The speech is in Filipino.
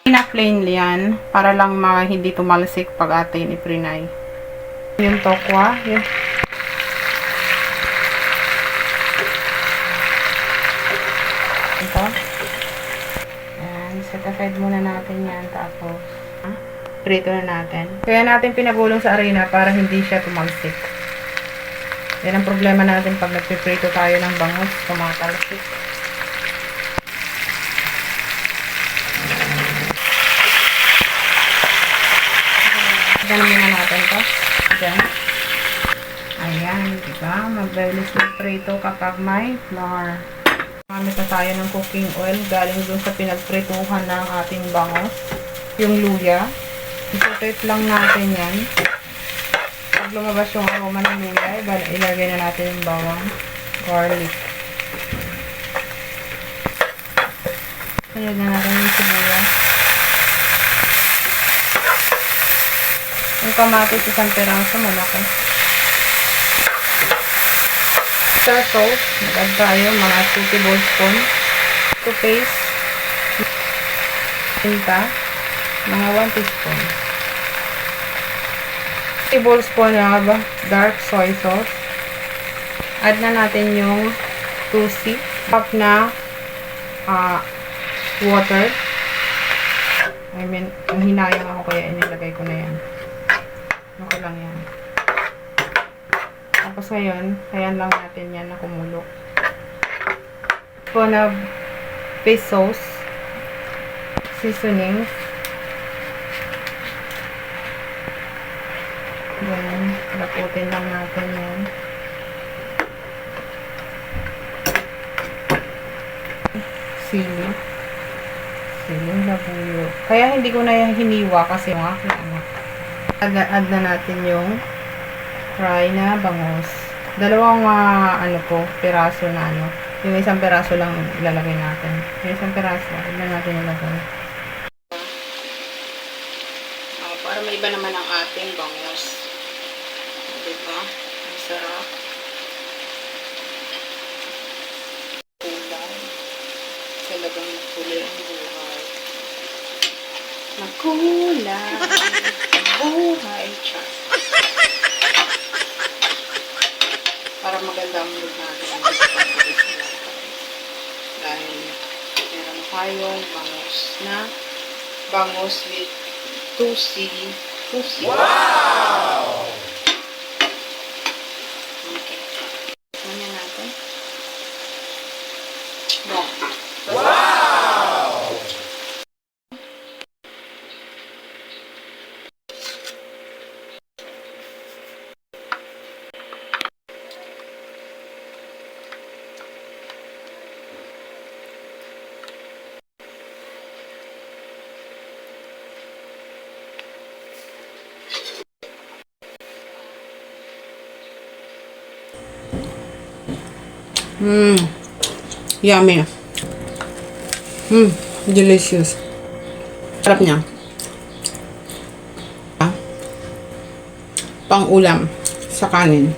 Pina-plain yan para lang hindi tumalsik pag atin iprinay. Yung tokwa, yun. Ito. Ayan, set aside muna natin yan. Tapos, prito na natin. Kaya natin pinagulong sa arena para hindi siya tumalsik. Yan ang problema natin pag nagpiprito tayo ng bangus, tumatalsik. Ganun muna natin to. Diyan. Ayan, diba? Mabilis magprito kapag may flour. Gamit na tayo ng cooking oil galing dun sa pinagprituhan ng ating bangus. Yung luya. Isotate lang natin yan. Pag lumabas yung aroma ng luya, ilagay na natin yung bawang, garlic. Ilagay na natin yung sibuyas. Yung kamatis, isang peraso, malaki. Star sauce, nagad tayo, mga 2 tablespoon. Toothpaste, tinta, mga 1 teaspoon. Tablespoon na dark soy sauce. Add na natin yung 2 cup na water. I mean, hinayang ako kaya inilagay ko na yan. Okay lang yan. Tapos ngayon, ayan lang natin yan na kumulo. Po na base sauce, seasoning. Yan, laputin lang natin yan. Sili. Siling labuyo. Kaya hindi ko na hiniwa kasi yung aking anak. Add na natin yung fry na bangus. Dalawang piraso na Yung isang piraso lang ilalagay natin. Yung isang piraso, add na natin ilagay. Para may iba naman ang ating bangus. Diba? Ang sarap. Kulay. Talagang kulay ang buhay. Makulay. Buhay siya. Para maganda ang look natin. Dahil meron tayong bangus with 2C. Wow! Okay. Tignan natin. Wow! Yummy. Delicious. Sarap niya. Pang ulam sa kanin.